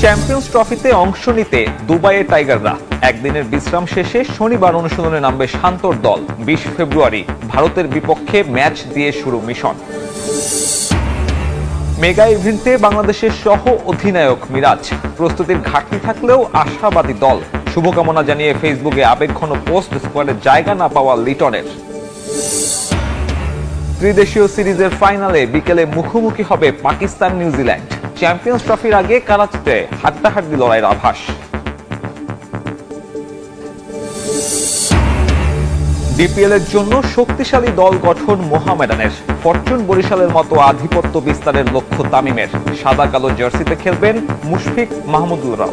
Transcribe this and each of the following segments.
Champions ট্রফিতে অংশ নিতে দুবাইয়ে টাইগাররা একদিনের বিশ্রাম শেষে শনিবার অনুশীলনে নামবে শান্তর দল। 20 ফেব্রুয়ারি ভারতের বিপক্ষে ম্যাচ দিয়ে শুরু মিশন। মেগা ইভেন্টে বাংলাদেশের সহ অধিনায়ক মিরাজ। প্রস্তুতির ঘাটতি থাকলেও আশাবাদী দল। শুভকামনা জানিয়ে ফেসবুকে আবেগঘন পোস্ট স্কোয়াডে জায়গা না পাওয়া লিটনের। ত্রিদেশীয় সিরিজের ফাইনালে বিকেলে মুখোমুখি হবে পাকিস্তান নিউজিল্যান্ড। চ্যাম্পিয়ন্স ট্রফির আগে কারাচিতে হাড্ডাহাড্ডি লড়াইয়ের আভাস। ডিপিএল এর জন্য শক্তিশালী দল গঠন মোহামেডানের। ফরচুন বরিশালের মতো আধিপত্য বিস্তারের লক্ষ্য তামিমের। সাদা কালো জার্সিতে খেলবেন মুশফিক মাহমুদুল্লাহ।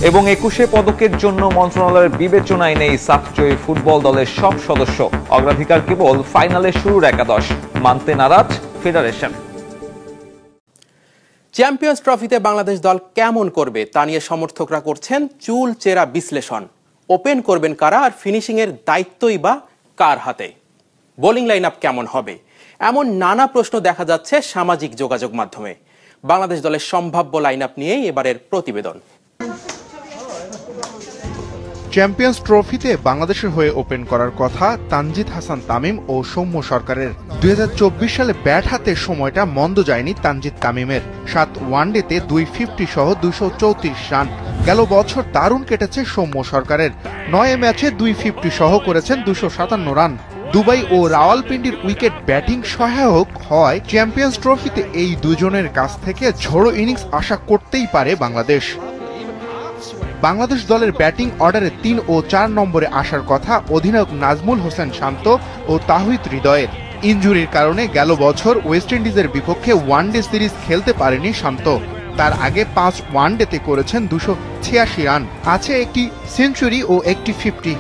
এবং 21 পদকের জন্য মন্ত্রণালয়ের বিবেচনায় নেই সাফজয়ী ফুটবল দলের সব সদস্য। অগ্রাধিকার কেবল ফাইনালে শুরুর একাদশ। মানতে নারাজ ফেডারেশন। চ্যাম্পিয়ন্স ট্রফিতে বাংলাদেশ দল কেমন করবে তা নিয়ে সমর্থকরা করছেন চুল চেরা বিশ্লেষণ। ওপেন করবেন কারা আর ফিনিশিং এর দায়িত্বই বা কার হাতে? বোলিং লাইন আপ কেমন হবে? এমন নানা প্রশ্ন দেখা যাচ্ছে সামাজিক যোগাযোগ মাধ্যমে। বাংলাদেশ দলের সম্ভাব্য লাইন আপ নিয়েই এবারের প্রতিবেদন। চ্যাম্পিয়ন্স ট্রফিতে বাংলাদেশের হয়ে ওপেন করার কথা তানজিদ হাসান তামিম ও সৌম্য সরকারের। 2024 সালে ব্যাট হাতে সময়টা মন্দ যায়নি তানজিদ তামিমের। 7 ওয়ানডেতে 250 সহ 234 রান। গেল বছর দারুণ কেটেছে সৌম্য সরকারের। 9 ম্যাচে 250 সহ করেছেন 257 রান। দুবাই ও রাওয়ালপিন্ডির উইকেট ব্যাটিং সহায়ক হয় চ্যাম্পিয়ন্স ট্রফিতে এই দুজনের কাছ থেকে ঝোড়ো ইনিংস আশা করতেই পারে বাংলাদেশ। বাংলাদেশ দলের ব্যাটিং অর্ডারে 3 ও 4 নম্বরে আসার কথা অধিনায়ক নাজমুল হোসেন শান্ত ও তাহিদ হৃদয়ের। ইনজুরির কারণে গেল বছর ওয়েস্ট ইন্ডিজের বিপক্ষে ওয়ানডে সিরিজ খেলতে পারেনি শান্ত। তার আগে 5 ওয়ানডেতে করেছেন 286 রান। আছে একটি সেঞ্চুরি ও একটি 50।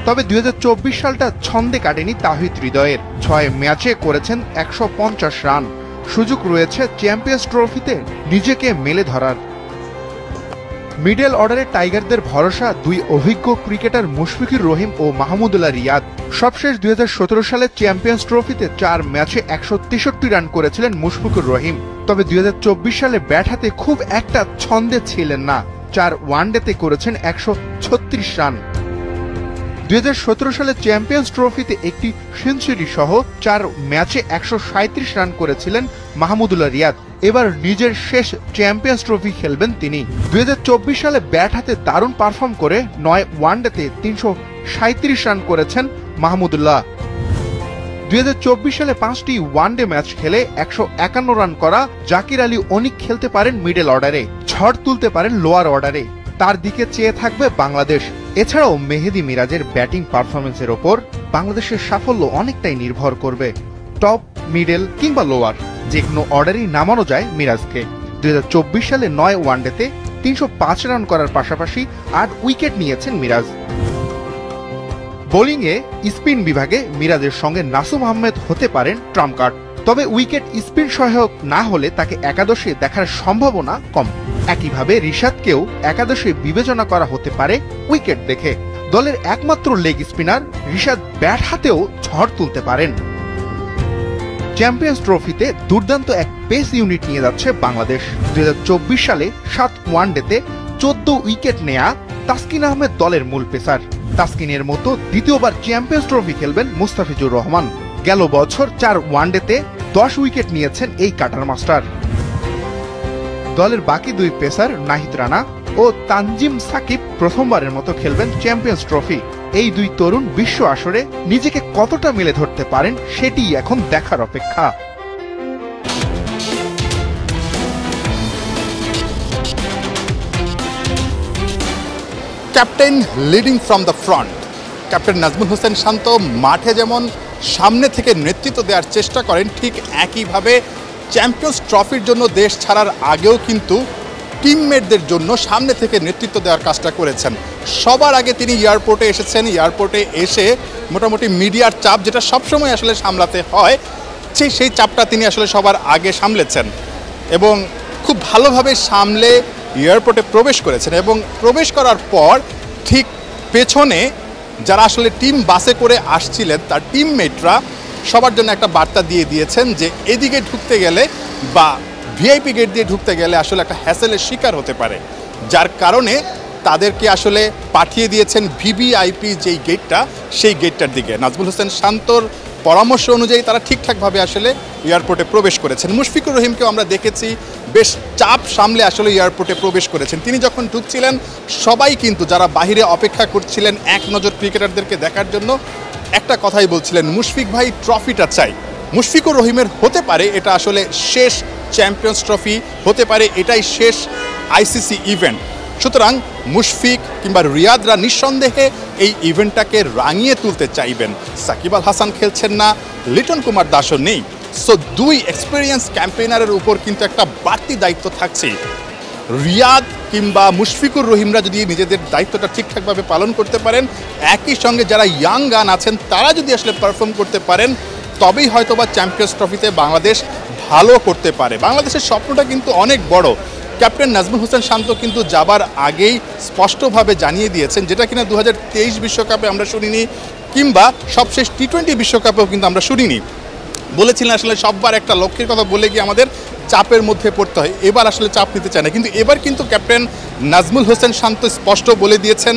তবে 2024 সালটা ছন্দে কাটেনি তাহিদ হৃদয়ের। 6 ম্যাচে করেছেন 150 রান। সুযোগ রয়েছে চ্যাম্পিয়ন্স ট্রফিতে নিজেকে মেলে ধরার। মিডল অর্ডারে টাইগারদের ভরসা 2 অভিজ্ঞ ক্রিকেটার মুশফিকুর রহিম ও মাহমুদুল্লাহ রিয়াদ। সবশেষ 2017 সালে চ্যাম্পিয়ন্স ট্রফিতে 4 ম্যাচে 163 রান করেছিলেন মুশফিকুর রহিম। তবে 2024 সালে ব্যাট হাতে খুব একটা ছন্দে ছিলেন না। 4 ওয়ানডেতে করেছেন 136 রান। 2017 সালে চ্যাম্পিয়ন্স ট্রফিতে একটি সেঞ্চুরি সহ 4 ম্যাচে 137 রান করেছিলেন মাহমুদুল্লাহ রিয়াদ। এবার নিজের শেষ চ্যাম্পিয়ন্স ট্রফি খেলবেন তিনি। 2024 সালে ব্যাট হাতে দারুণ পারফর্ম করে 9 ওয়ানডেতে 337 রান করেছেন মাহমুদুল্লাহ। 2024 সালে 5টি ওয়ানডে ম্যাচ খেলে 151 রান করা জাকির আলী অনিক খেলতে পারেন মিডল অর্ডারে, ঝড় তুলতে পারেন লোয়ার অর্ডারে। তার দিকে চেয়ে থাকবে বাংলাদেশ। এছাড়াও মেহেদি মিরাজের ব্যাটিং পারফরমেন্সের ওপর বাংলাদেশের সাফল্য অনেকটাই নির্ভর করবে। টপ, মিডল কিংবা লোয়ার যে কোনো অর্ডারই নামানো যায় মিরাজকে। 2024 সালে 9 ওয়ানডেতে 305 রান করার পাশাপাশি 8 উইকেট নিয়েছেন মিরাজ। বোলিংয়ে স্পিন বিভাগে মিরাজের সঙ্গে নাসুম আহমেদ হতে পারেন ট্রাম্প কার্ড। তবে উইকেট স্পিন সহায়ক না হলে তাকে একাদশে দেখার সম্ভাবনা কম। একইভাবে রিশাদকেও একাদশে বিবেচনা করা হতে পারে উইকেট দেখে। দলের একমাত্র লেগ স্পিনার রিশাদ ব্যাট হাতেও ঝড় তুলতে পারেন। চ্যাম্পিয়ন্স ট্রফিতে দুর্দান্ত এক পেস ইউনিট নিয়ে যাচ্ছে বাংলাদেশ। 2024 সালে 7 ওয়ানডেতে 14 উইকেট নেয়া তাসকিন আহমেদ দলের মূল পেসার। তাসকিনের মতো দ্বিতীয়বার চ্যাম্পিয়ন্স ট্রফি খেলবেন মুস্তাফিজুর রহমান। গেল বছর 4 ওয়ানডেতে 10 উইকেট নিয়েছেন এই কাটার মাস্টার। দলের বাকি 2 পেসার নাহিদ রানা ও তানজিম সাকিব প্রথমবারের মতো খেলবেন চ্যাম্পিয়ন্স ট্রফি। এই 2 তরুণ বিশ্ব আসরে নিজেকে কতটা মেলে ধরতে পারেন সেটি এখন দেখার অপেক্ষা। Captain leading from the front. Captain Najmul Hossain Shanto মাঠে যেমন সামনে থেকে নেতৃত্ব দেওয়ার চেষ্টা করেন, ঠিক একইভাবে চ্যাম্পিয়ন্স ট্রফির জন্য দেশ ছাড়ার আগেও কিন্তু টিমমেটদের জন্য সামনে থেকে নেতৃত্ব দেওয়ার কাজটা করেছেন। সবার আগে তিনি এয়ারপোর্টে এসেছেন। এয়ারপোর্টে এসে মোটামুটি মিডিয়ার চাপ যেটা সবসময় আসলে সামলাতে হয়, সেই চাপটা তিনি আসলে সবার আগে সামলেছেন এবং খুব ভালোভাবে সামলে এয়ারপোর্টে প্রবেশ করেছেন। এবং প্রবেশ করার পর ঠিক পেছনে যারা আসলে টিম বাসে করে আসছিলেন তার টিমমেটরা সবার জন্য একটা বার্তা দিয়ে দিয়েছেন যে এদিকে ঢুকতে গেলে বা ভিআইপি গেট দিয়ে ঢুকতে গেলে আসলে একটা হ্যাসেলের শিকার হতে পারে, যার কারণে তাদেরকে আসলে পাঠিয়ে দিয়েছেন ভিভিআইপি যেই গেটটা সেই গেটটার দিকে। নাজমুল হোসেন শান্তর পরামর্শ অনুযায়ী তারা ঠিকঠাকভাবে আসলে এয়ারপোর্টে প্রবেশ করেছেন। মুশফিকুর রহিমকেও আমরা দেখেছি বেশ চাপ সামলে আসলে এয়ারপোর্টে প্রবেশ করেছেন। তিনি যখন ঢুকছিলেন সবাই কিন্তু যারা বাহিরে অপেক্ষা করছিলেন এক নজর ক্রিকেটারদেরকে দেখার জন্য একটা কথাই বলছিলেন, মুশফিক ভাই ট্রফিটা চাই। মুশফিকুর রহিমের হতে পারে এটা আসলে শেষ চ্যাম্পিয়ন্স ট্রফি, হতে পারে এটাই শেষ আইসিসি ইভেন্ট। সুতরাং মুশফিক কিংবা রিয়াদরা নিঃসন্দেহে এই ইভেন্টটাকে রাঙিয়ে তুলতে চাইবেন। সাকিব আল হাসান খেলছেন না, লিটন কুমার দাসও নেই। সো দুই এক্সপিরিয়েন্স ক্যাম্পেইনারের উপর কিন্তু একটা বাড়তি দায়িত্ব থাকছে। রিয়াদ কিংবা মুশফিকুর রহিমরা যদি নিজেদের দায়িত্বটা ঠিকঠাকভাবে পালন করতে পারেন, একই সঙ্গে যারা ইয়াং গান আছেন তারা যদি আসলে পারফর্ম করতে পারেন, তবেই হয়তোবা চ্যাম্পিয়ন্স ট্রফিতে বাংলাদেশ ভালো করতে পারে। বাংলাদেশের স্বপ্নটা কিন্তু অনেক বড়। ক্যাপ্টেন নাজমুল হোসেন শান্ত কিন্তু যাবার আগেই স্পষ্টভাবে জানিয়ে দিয়েছেন, যেটা কিনা 2023 বিশ্বকাপে আমরা শুনিনি, কিংবা সবশেষ টি-20 বিশ্বকাপেও কিন্তু আমরা শুনিনি। বলেছিলেন আসলে সববার একটা লক্ষ্যের কথা বলে গিয়ে আমাদের চাপের মধ্যে পড়তে হয়, এবার আসলে চাপ নিতে চায় না। কিন্তু এবার কিন্তু ক্যাপ্টেন নাজমুল হোসেন শান্ত স্পষ্ট বলে দিয়েছেন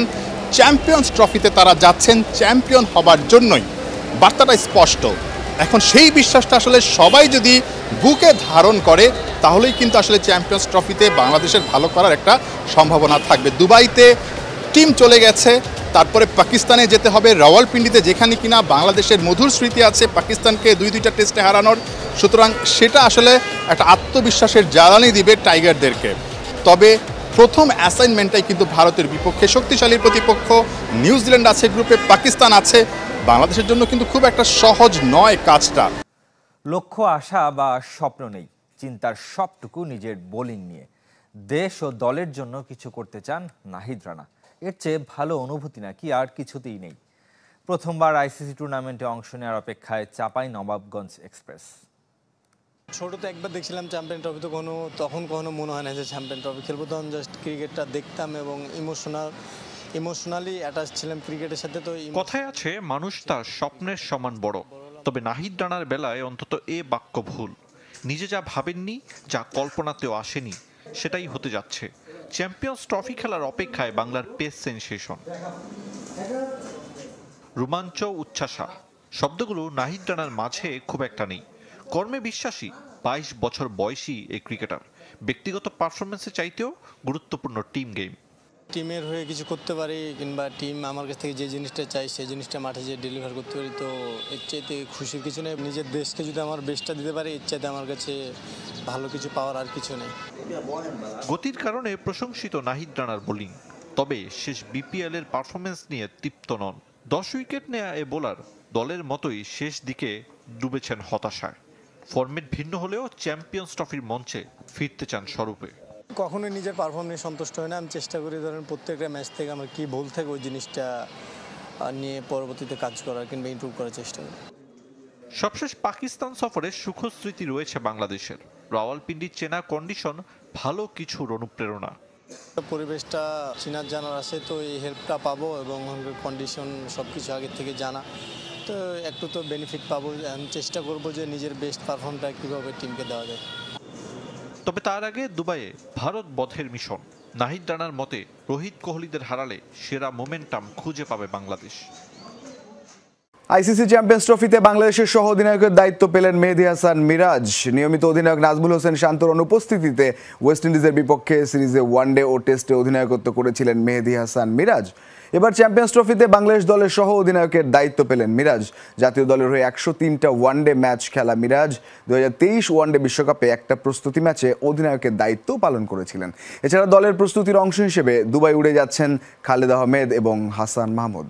চ্যাম্পিয়ন্স ট্রফিতে তারা যাচ্ছেন চ্যাম্পিয়ন হবার জন্যই। বার্তাটা স্পষ্ট। এখন সেই বিশ্বাসটা আসলে সবাই যদি বুকে ধারণ করে তাহলেই কিন্তু আসলে চ্যাম্পিয়ন্স ট্রফিতে বাংলাদেশের ভালো করার একটা সম্ভাবনা থাকবে। দুবাইতে টিম চলে গেছে, তারপরে পাকিস্তানে যেতে হবে, রাওয়ালপিন্ডিতে, যেখানে কিনা বাংলাদেশের মধুর স্মৃতি আছে পাকিস্তানকে 2-2টা টেস্টে হারানোর। সুতরাং সেটা আসলে একটা আত্মবিশ্বাসের জ্বালানি দিবে টাইগারদেরকে। তবে প্রথম অ্যাসাইনমেন্টটাই কিন্তু ভারতের বিপক্ষে, শক্তিশালী প্রতিপক্ষ। নিউজিল্যান্ড আছে গ্রুপে, পাকিস্তান আছে। বাংলাদেশের জন্য কিন্তু খুব একটা সহজ নয় কাজটা। লক্ষ্য, আশা বা স্বপ্ন নেই, চিন্তার সবটুকু নিজের বোলিং নিয়ে। দেশ ও দলের জন্য কিছু করতে চান নাহিদ রানা। এর চেয়ে ভালো অনুভূতি নাকি আর কিছুতেই নেই। প্রথমবার আইসিসি টুর্নামেন্টে অংশ নেওয়ার অপেক্ষায় চাপাই নবাবগঞ্জ এক্সপ্রেস। ছোটোতে একবার দেখছিলাম চ্যাম্পিয়ন ট্রফি, তো তখন কখনো মনে হয় না যে চ্যাম্পিয়ন ট্রফি খেলবো। তখন জাস্ট ক্রিকেটটা দেখতাম এবং ইমোশনালি অ্যাটাচ ছিলাম ক্রিকেটের সাথে। তো কথায় আছে মানুষ তার স্বপ্নের সমান বড়, তবে নাহিদ রানার বেলায় অন্তত এ বাক্য ভুল। নিজে যা ভাবেননি, যা কল্পনাতেও আসেনি, সেটাই হতে যাচ্ছে। চ্যাম্পিয়ন্স ট্রফি খেলার অপেক্ষায় বাংলার পেস সেনসেশন। রোমাঞ্চ, উচ্ছ্বাসা শব্দগুলো নাহিদ রানার মাঝে খুব একটা নেই। কর্মে বিশ্বাসী 22 বছর বয়সী এই ক্রিকেটার। ব্যক্তিগত পারফরমেন্সের চাইতেও গুরুত্বপূর্ণ টিম গেম। টিমের হয়ে কিছু করতে পারি কিংবা টিম আমার কাছ থেকে যে জিনিসটা চাই সেই জিনিসটা মাঠে যে ডেলিভার করতে পারি, তো এর চাইতে খুশির কিছু নেই। নিজের দেশকে যদি আমার বেস্টটা দিতে পারি, এর চাইতে আমার কাছে ভালো কিছু পাওয়ার আর কিছু নেই। গতির কারণে প্রশংসিত নাহিদ রানার বোলিং, তবে শেষ বিপিএল এর পারফরমেন্স নিয়ে তৃপ্ত নন। 10 উইকেট নেয়া এ বোলার দলের মতোই শেষ দিকে ডুবেছেন হতাশায়। ফরম্যাট ভিন্ন হলেও চ্যাম্পিয়ন্স ট্রফির মঞ্চে ফিরতে চান স্বরূপে। কখনোই নিজের পারফরমেন্স সন্তুষ্ট হয় না। আমি চেষ্টা করি ধরেন প্রত্যেকটা ম্যাচ থেকে আমার কী ভুল থাকে ওই জিনিসটা নিয়ে পরবর্তীতে কাজ করার কিংবা ইমপ্রুভ করার চেষ্টা করি। সবশেষ পাকিস্তান সফরে সুখস্মৃতি রয়েছে বাংলাদেশের। রাওয়ালপিন্ডির চেনা কন্ডিশন, ভালো কিছুর অনুপ্রেরণা। পরিবেশটা চিনার জানার আছে, তো এই হেল্পটা পাবো এবং কন্ডিশন সব কিছু আগের থেকে জানা, তো একটু তো বেনিফিট পাবো। আমি চেষ্টা করবো যে নিজের বেস্ট পারফর্মটা কীভাবে টিমকে দেওয়া যায়। তবে তার আগে দুবাইয়ে ভারত বধের মিশন। নাহিদ রানার মতে রোহিত কোহলিদের হারালে সেরা মোমেন্টাম খুঁজে পাবে বাংলাদেশ। আইসিসি চ্যাম্পিয়ন্স ট্রফিতে বাংলাদেশের সহ অধিনায়কের দায়িত্ব পেলেন মেহেদী হাসান মিরাজ। নিয়মিত অধিনায়ক নাজমুল হোসেন শান্তর অনুপস্থিতিতে ওয়েস্ট ইন্ডিজের বিপক্ষে সিরিজে ওয়ানডে ও টেস্টে অধিনায়কত্ব করেছিলেন মেহেদী হাসান মিরাজ। এবার চ্যাম্পিয়ন্স ট্রফিতে বাংলাদেশ দলের সহ অধিনায়কের দায়িত্ব পেলেন মিরাজ। জাতীয় দলের হয়ে 103টা ওয়ানডে ম্যাচ খেলা মিরাজ 2023 ওয়ানডে বিশ্বকাপে একটা প্রস্তুতি ম্যাচে অধিনায়কের দায়িত্ব পালন করেছিলেন। এছাড়া দলের প্রস্তুতির অংশ হিসেবে দুবাই উড়ে যাচ্ছেন খালেদ আহমেদ এবং হাসান মাহমুদ।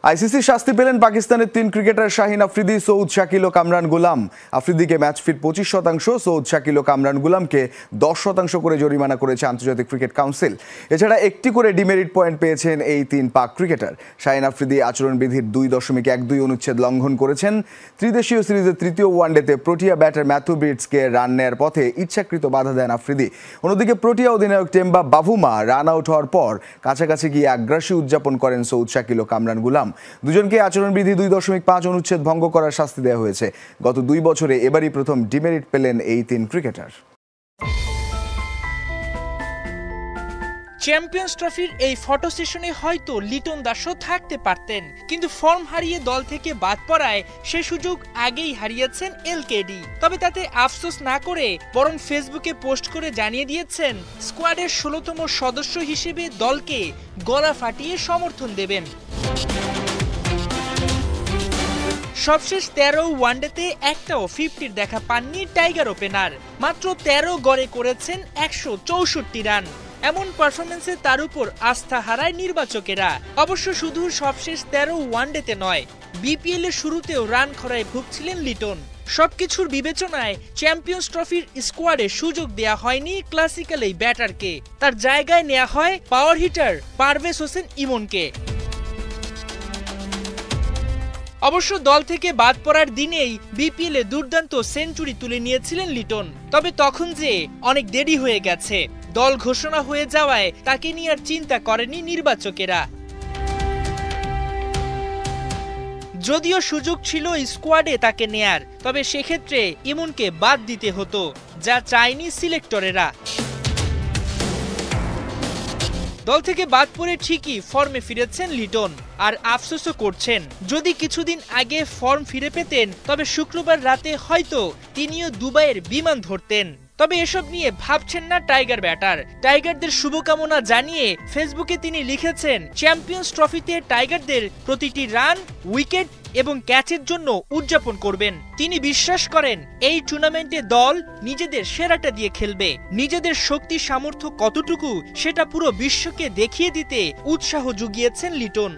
আইসিসি শাস্তি পেলেন পাকিস্তানের 3 ক্রিকেটার শাহিন আফ্রিদি, সৌদ শাকিল ও কামরান গুলাম। আফ্রিদিকে ম্যাচ ফিট 25%, সৌদ শাকিল ও কামরান গুলামকে 10% করে জরিমানা করেছে আন্তর্জাতিক ক্রিকেট কাউন্সিল। এছাড়া একটি করে ডিমেরিট পয়েন্ট পেয়েছেন এই 3 পাক ক্রিকেটার। শাহিন আফ্রিদি আচরণবিধির 2.12 অনুচ্ছেদ লঙ্ঘন করেছেন। ত্রিদেশীয় সিরিজের তৃতীয় ওয়ানডেতে প্রোটিয়া ব্যাটার ম্যাথু ব্রিটসকে রান নেয়ার পথে ইচ্ছাকৃত বাধা দেন আফ্রিদি। অন্যদিকে প্রোটিয়া অধিনায়ক টেম্বা বাভুমা রান আউট হওয়ার পর কাছাকাছি গিয়ে আগ্রাসী উদযাপন করেন সৌদ শাকিল ও কামরান গুলাম। দুজনকে আচরণবিধি 2.5 অনুচ্ছেদ ভঙ্গ করার শাস্তি দেওয়া হয়েছে। গত 2 বছরে এবারই প্রথম ডিমেরিট পেলেন এই 3 ক্রিকেটার। চ্যাম্পিয়ন্স ট্রফির এই ফটো সেশনে হয়তো লিটন দাসও থাকতে পারতেন, কিন্তু ফর্ম হারিয়ে দল থেকে বাদ পড়ায় সে সুযোগ আগেই হারিয়েছেন এলকেডি। তবে তাতে আফসোস না করে বরং ফেসবুকে পোস্ট করে জানিয়ে দিয়েছেন স্কোয়াডের 16তম সদস্য হিসেবে দলকে গলা ফাটিয়ে সমর্থন দেবেন। সবশেষ 13 ওয়ানডেতে একটাও 50-র দেখা পাননি টাইগার ওপেনার। মাত্র 13 গড়ে করেছেন 164 রান। এমন পারফরমেন্সে তার উপর আস্থা হারায় নির্বাচকেরা। অবশ্য শুধু সবশেষ 13 ওয়ানডেতে নয়, বিপিএল এর শুরুতেও রান খরায় ভুগছিলেন লিটন। সবকিছুর বিবেচনায় চ্যাম্পিয়ন্স ট্রফির স্কোয়াডে সুযোগ দেয়া হয়নি ক্লাসিক্যাল এই ব্যাটারকে। তার জায়গায় নেওয়া হয় পাওয়ার হিটার পারভেজ হোসেন ইমনকে। অবশ্য দল থেকে বাদ পড়ার দিনেই বিপিএল এ দুর্দান্ত সেঞ্চুরি তুলে নিয়েছিলেন লিটন। তবে তখন যে অনেক দেরি হয়ে গেছে। দল ঘোষণা হয়ে যাওয়ায় তাকে নিয়ে আর চিন্তা করেনি নির্বাচকেরা। যদিও সুযোগ ছিল স্কোয়াডে তাকে নেয়ার, তবে সেক্ষেত্রে ইমনকে বাদ দিতে হতো, যা চায়নি সিলেক্টরেরা। দল থেকে বাদ পড়ে ঠিকই ফর্মে ফিরেছেন লিটন, আর আফসোসও করছেন। যদি কিছুদিন আগে ফর্ম ফিরে পেতেন তবে শুক্রবার রাতে হয়তো তিনিও দুবাইয়ের বিমান ধরতেন। তবে এসব নিয়ে ভাবছেন না টাইগার ব্যাটার। টাইগারদের শুভকামনা জানিয়ে ফেসবুকে তিনি লিখেছেন, চ্যাম্পিয়ন্স ট্রফিতে টাইগারদের প্রতিটি রান, উইকেট এবং ক্যাচের জন্য উদযাপন করবেন। তিনি বিশ্বাস করেন এই টুর্নামেন্টে দল নিজেদের সেরাটা দিয়ে খেলবে। নিজেদের শক্তি সামর্থ্য কতটুকু সেটা পুরো বিশ্বকে দেখিয়ে দিতে উৎসাহ জুগিয়েছেন লিটন।